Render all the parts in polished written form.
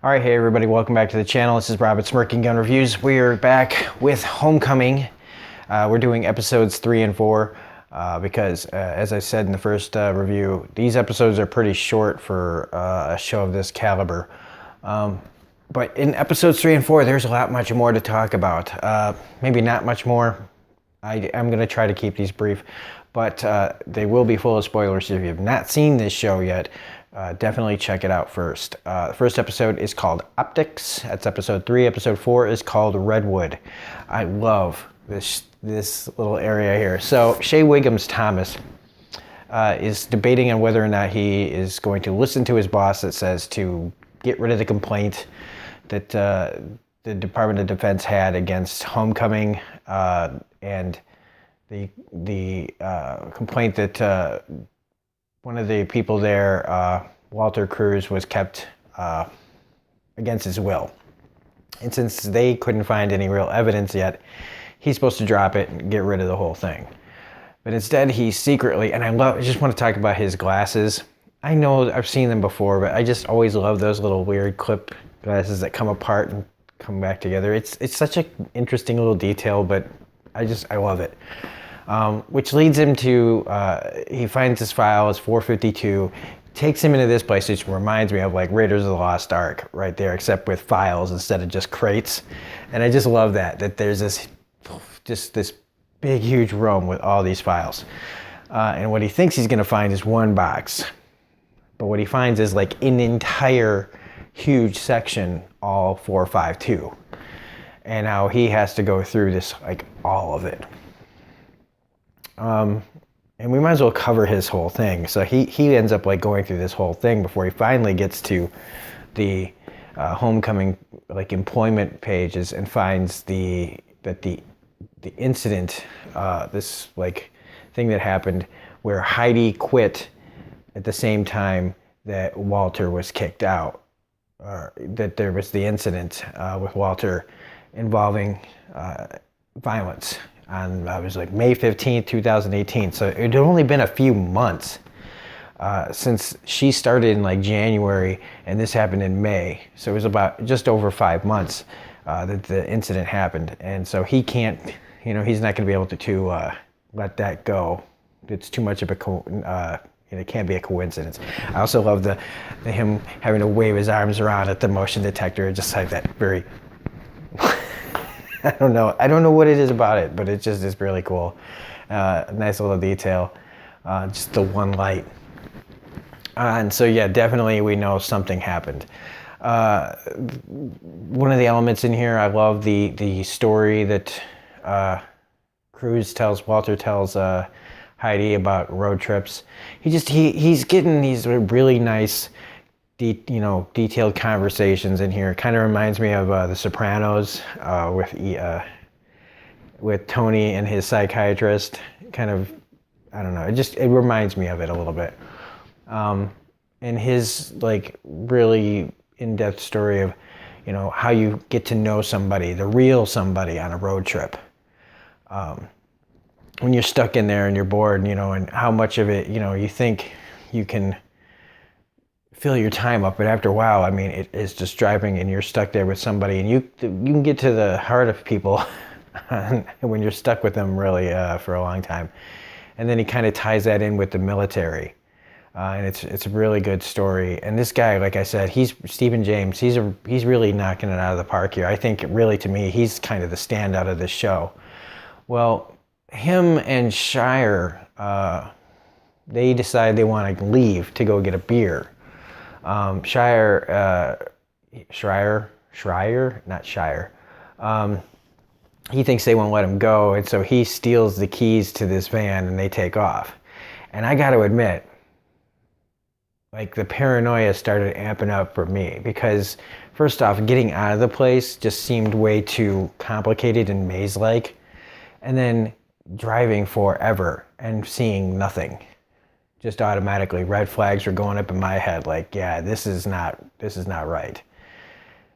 All right, hey everybody, welcome back to the channel. This is Rob at Smirking Gun Reviews. We are back with Homecoming. We're doing episodes 3 and 4 because, as I said in the first review, these episodes are pretty short for a show of this caliber. But in episodes 3 and 4, there's a lot much more to talk about. Maybe not much more. I'm going to try to keep these brief, but they will be full of spoilers. If you have not seen this show yet, definitely check it out first. The first episode is called Optics. That's episode 3. Episode 4 is called Redwood. I love this little area here. So Shea Wiggums-Thomas is debating on whether or not he is going to listen to his boss that says to get rid of the complaint that the Department of Defense had against Homecoming and the complaint that one of the people there, Walter Cruz, was kept against his will. And since they couldn't find any real evidence yet, he's supposed to drop it and get rid of the whole thing. But instead, he secretly, and I just want to talk about his glasses. I know I've seen them before, but I just always love those little weird clip glasses that come apart and come back together. It's such an interesting little detail, but I love it. Which leads him to, he finds this file, it's 452, takes him into this place, which reminds me of like Raiders of the Lost Ark right there, except with files instead of just crates. And I just love that there's this big, huge room with all these files. And what he thinks he's gonna find is one box. But what he finds is like an entire huge section, all 452. And how he has to go through this, like all of it. And we might as well cover his whole thing. So he ends up like going through this whole thing before he finally gets to the Homecoming like employment pages and finds that the incident, this like thing that happened where Heidi quit at the same time that Walter was kicked out, that there was the incident with Walter involving violence. And I was like May 15th, 2018. So it had only been a few months since she started in like January and this happened in May. So it was about just over 5 months that the incident happened. And so he can't, he's not going to be able to let that go. It's too much of it can't be a coincidence. I also love him having to wave his arms around at the motion detector, just like that very... I don't know what it is about it, but it just is really cool. Nice little detail. Just the one light. And so yeah, definitely we know something happened. One of the elements in here, I love the story that Walter tells Heidi about road trips. He's getting these really nice detailed conversations in here. Kind of reminds me of The Sopranos with Tony and his psychiatrist. Kind of, I don't know. It reminds me of it a little bit. And his like really in-depth story of, how you get to know somebody, the real somebody on a road trip. When you're stuck in there and you're bored, and how much of it, you think you can fill your time up, but after a while, I mean, it is just driving and you're stuck there with somebody, and you can get to the heart of people when you're stuck with them really for a long time. And then he kind of ties that in with the military, and it's a really good story. And this guy, like I said, he's Stephen James. He's really knocking it out of the park here. I think really, to me, he's kind of the standout of this show. Well, him and Shire, they decide they want to leave to go get a beer. Schreier, not Shire. He thinks they won't let him go, and so he steals the keys to this van and they take off. And I got to admit, like the paranoia started amping up for me because first off, getting out of the place just seemed way too complicated and maze-like. And then driving forever and seeing nothing. Just automatically red flags were going up in my head like, yeah, this is not right.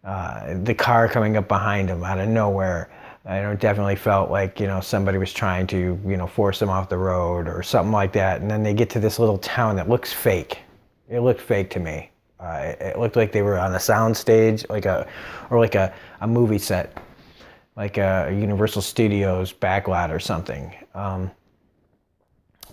The car coming up behind him out of nowhere, definitely felt like, somebody was trying to, force them off the road or something like that. And then they get to this little town that looks fake. It looked fake to me. It looked like they were on a sound stage, like a movie set, like a Universal Studios backlot or something.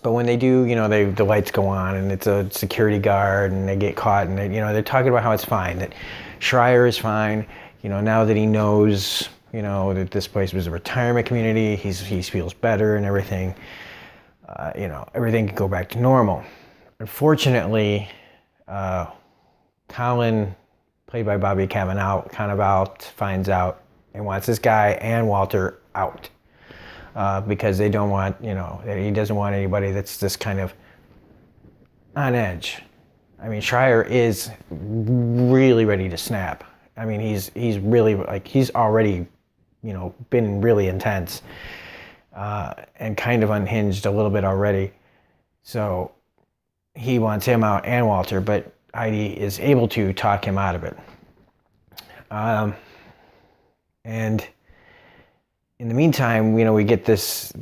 But when they do, the lights go on and it's a security guard and they get caught and they're talking about how it's fine, that Schreier is fine, now that he knows, that this place was a retirement community, he feels better and everything, everything can go back to normal. Unfortunately, Colin, played by Bobby Cannavale, finds out and wants this guy and Walter out. Because they don't want, he doesn't want anybody that's just kind of on edge. I mean, Schreier is really ready to snap. I mean, he's really, he's already, been really intense and kind of unhinged a little bit already. So he wants him out and Walter, but Heidi is able to talk him out of it. And in the meantime, we get this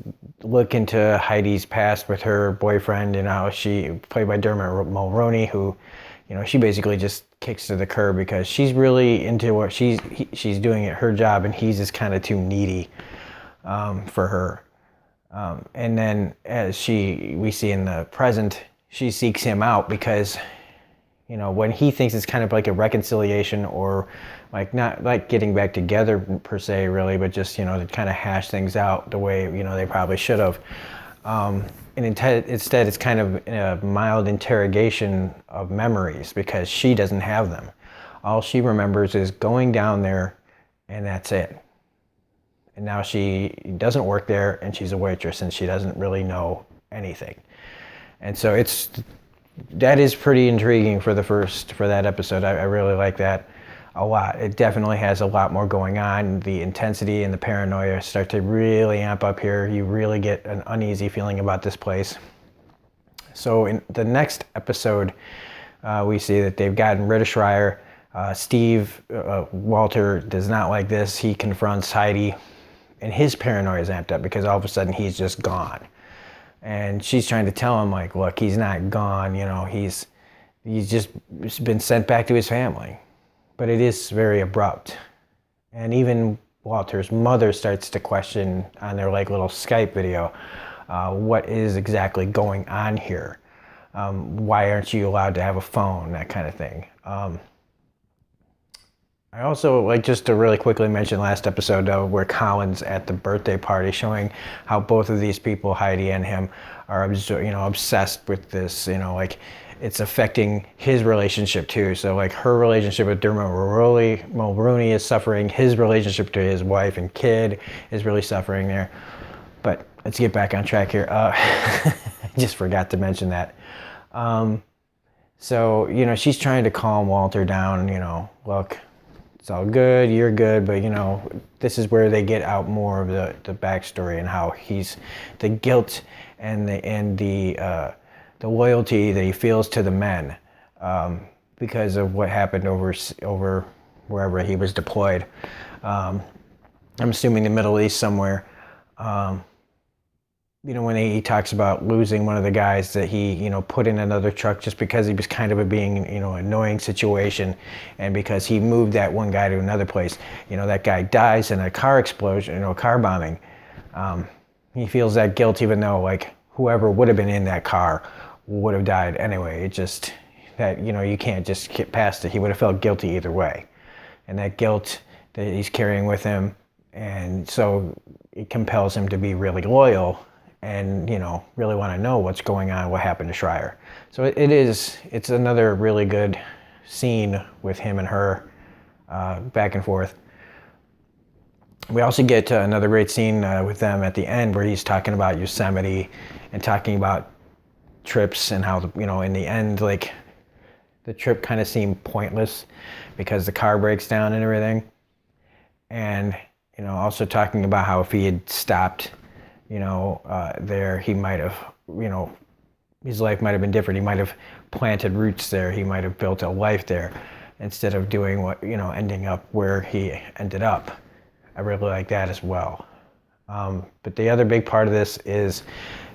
look into Heidi's past with her boyfriend and how she, played by Dermot Mulroney, who, she basically just kicks to the curb because she's really into what she's doing at her job and he's just kind of too needy for her. And then as we see in the present, she seeks him out because, when he thinks it's kind of like a reconciliation or not like getting back together per se really, but just, to kind of hash things out the way, they probably should have. And instead it's kind of a mild interrogation of memories because she doesn't have them. All she remembers is going down there and that's it. And now she doesn't work there and she's a waitress and she doesn't really know anything. And so that is pretty intriguing for that episode. I really like that a lot. It definitely has a lot more going on. The intensity and the paranoia start to really amp up here. You really get an uneasy feeling about this place. So in the next episode, we see that they've gotten rid of Schreier. Walter does not like this. He confronts Heidi and his paranoia is amped up because all of a sudden he's just gone. And she's trying to tell him, look, he's not gone, he's just been sent back to his family. But it is very abrupt. And even Walter's mother starts to question on their little Skype video, what is exactly going on here? Why aren't you allowed to have a phone? That kind of thing. I also just to really quickly mention last episode where Colin's at the birthday party, showing how both of these people, Heidi and him, are obsessed with this. It's affecting his relationship too. So her relationship with Dermot Mulroney is suffering. His relationship to his wife and kid is really suffering there. But let's get back on track here. I just forgot to mention that. So she's trying to calm Walter down. Look. It's all good, you're good, but this is where they get out more of the backstory and how he's the guilt and the loyalty that he feels to the men because of what happened over wherever he was deployed. I'm assuming the Middle East somewhere. When he talks about losing one of the guys that he, put in another truck just because he was kind of being, annoying situation, and because he moved that one guy to another place, that guy dies in a car explosion, a car bombing. He feels that guilt even though, whoever would have been in that car would have died anyway. It just, that, you can't just get past it. He would have felt guilty either way. And that guilt that he's carrying with him, and so it compels him to be really loyal and really want to know what's going on, what happened to Schreier. So it's another really good scene with him and her back and forth. We also get another great scene with them at the end where he's talking about Yosemite and talking about trips and how in the end the trip kind of seemed pointless because the car breaks down and everything. And also talking about how if he had stopped there, he might have, his life might have been different. He might have planted roots there. He might have built a life there instead of doing what, ending up where he ended up. I really like that as well. But the other big part of this is,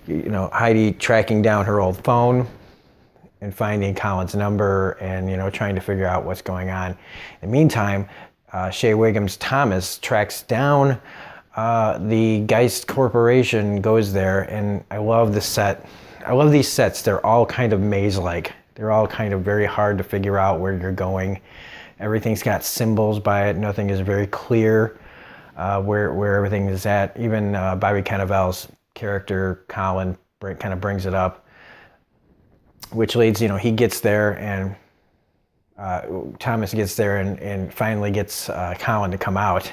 Heidi tracking down her old phone and finding Colin's number and, trying to figure out what's going on. In the meantime, Shea Wiggums Thomas tracks down the Geist Corporation, goes there, and I love the set. I love these sets. They're all kind of maze-like. They're all kind of very hard to figure out where you're going. Everything's got symbols by it. Nothing is very clear where everything is at. Even Bobby Cannavale's character, Colin, kind of brings it up, which leads, he gets there, and Thomas gets there and finally gets Colin to come out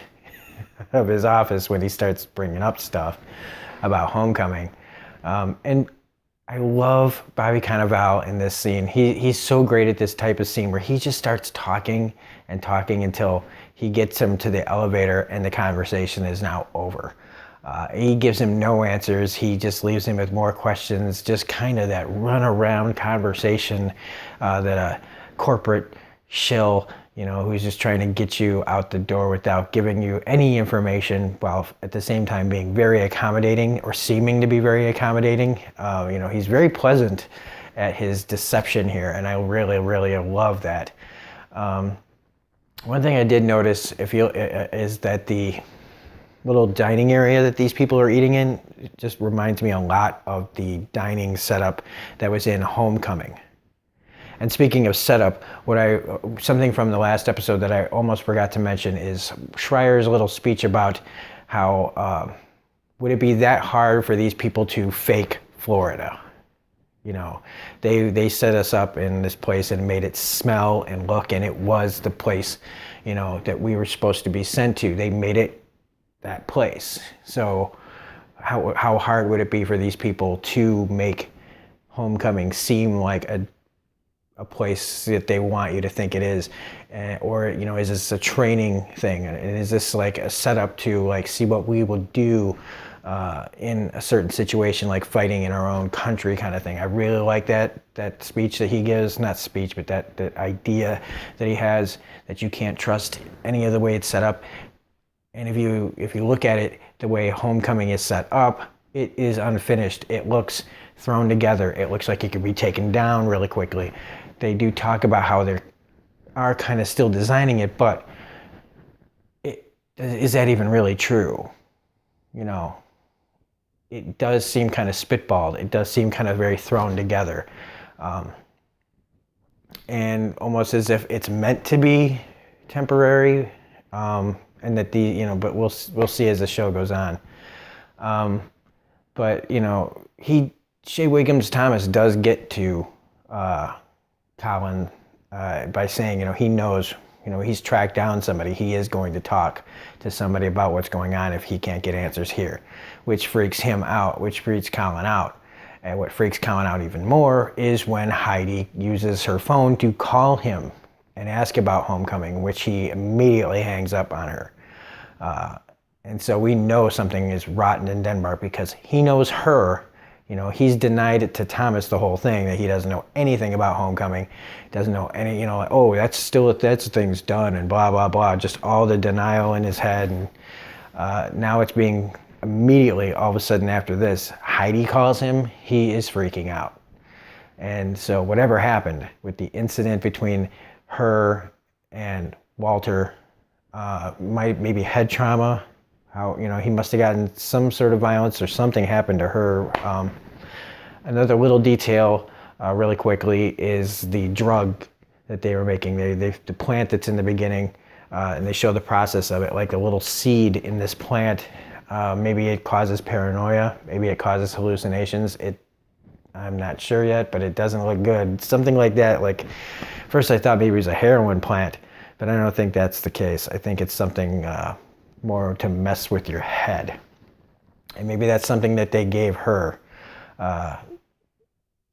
of his office when he starts bringing up stuff about Homecoming. And I love Bobby Cannavale in this scene. He's so great at this type of scene where he just starts talking and talking until he gets him to the elevator and the conversation is now over. He gives him no answers. He just leaves him with more questions, just kind of that run-around conversation that a corporate shill, who's just trying to get you out the door without giving you any information, while at the same time being very accommodating or seeming to be very accommodating. He's very pleasant at his deception here, and I really, really love that. One thing I did notice is that the little dining area that these people are eating in, it just reminds me a lot of the dining setup that was in Homecoming. And speaking of setup, something from the last episode that I almost forgot to mention is Schreier's little speech about how would it be that hard for these people to fake Florida? They set us up in this place and made it smell and look, and it was the place, that we were supposed to be sent to. They made it that place. So how hard would it be for these people to make Homecoming seem like a place that they want you to think it is? Or is this a training thing, and is this like a setup to see what we will do in a certain situation, like fighting in our own country kind of thing? I really like that speech that he gives, not speech, but that idea that he has, that you can't trust any of the way it's set up. And if you look at it, the way Homecoming is set up, it is unfinished. It looks thrown together. It looks like it could be taken down really quickly. They do talk about how they are kind of still designing it, but is that even really true? It does seem kind of spitballed. It does seem kind of very thrown together. And almost as if it's meant to be temporary, and that but we'll see as the show goes on. But Shea Wiggums Thomas does get to Colin by saying, he knows, he's tracked down somebody. He is going to talk to somebody about what's going on if he can't get answers here, which freaks him out, which freaks Colin out. And what freaks Colin out even more is when Heidi uses her phone to call him and ask about Homecoming, which he immediately hangs up on her. And so we know something is rotten in Denmark because he knows her. He's denied it to Thomas, the whole thing, that he doesn't know anything about Homecoming, doesn't know any, that's thing's done and blah, blah, blah, just all the denial in his head. And now it's being immediately, all of a sudden after this, Heidi calls him, he is freaking out. And so whatever happened with the incident between her and Walter, maybe head trauma, how he must have gotten some sort of violence or something happened to her. Another little detail really quickly is the drug that they were making. The plant that's in the beginning, and they show the process of it, like a little seed in this plant. Maybe it causes paranoia, maybe it causes hallucinations. I'm not sure yet, but it doesn't look good. Something like that. Like, first I thought maybe it was a heroin plant, but I don't think that's the case. I think it's something more to mess with your head. And maybe that's something that they gave her.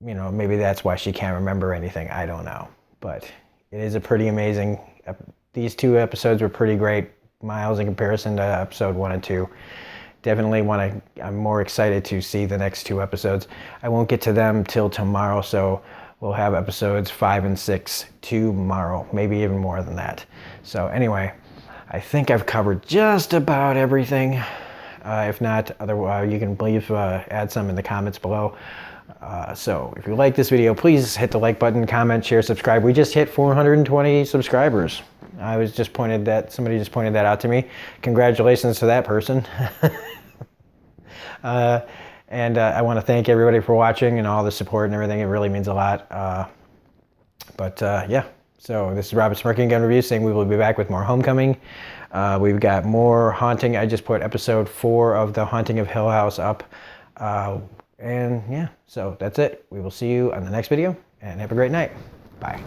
Maybe that's why she can't remember anything. I don't know. But it is a pretty amazing, these two episodes were pretty great, miles in comparison to episode 1 and 2. Definitely I'm more excited to see the next 2 episodes. I won't get to them till tomorrow, so we'll have episodes 5 and 6 tomorrow, maybe even more than that. So anyway, I think I've covered just about everything. If not, otherwise you can add some in the comments below. So if you like this video, please hit the like button, comment, share, subscribe. We just hit 420 subscribers. Somebody just pointed that out to me. Congratulations to that person. And I want to thank everybody for watching and all the support and everything. It really means a lot. Yeah, so this is Robert Smirking Gun Reviews saying we will be back with more Homecoming. We've got more Haunting. I just put episode 4 of The Haunting of Hill House up. And yeah, so that's it. We will see you on the next video, and have a great night. Bye.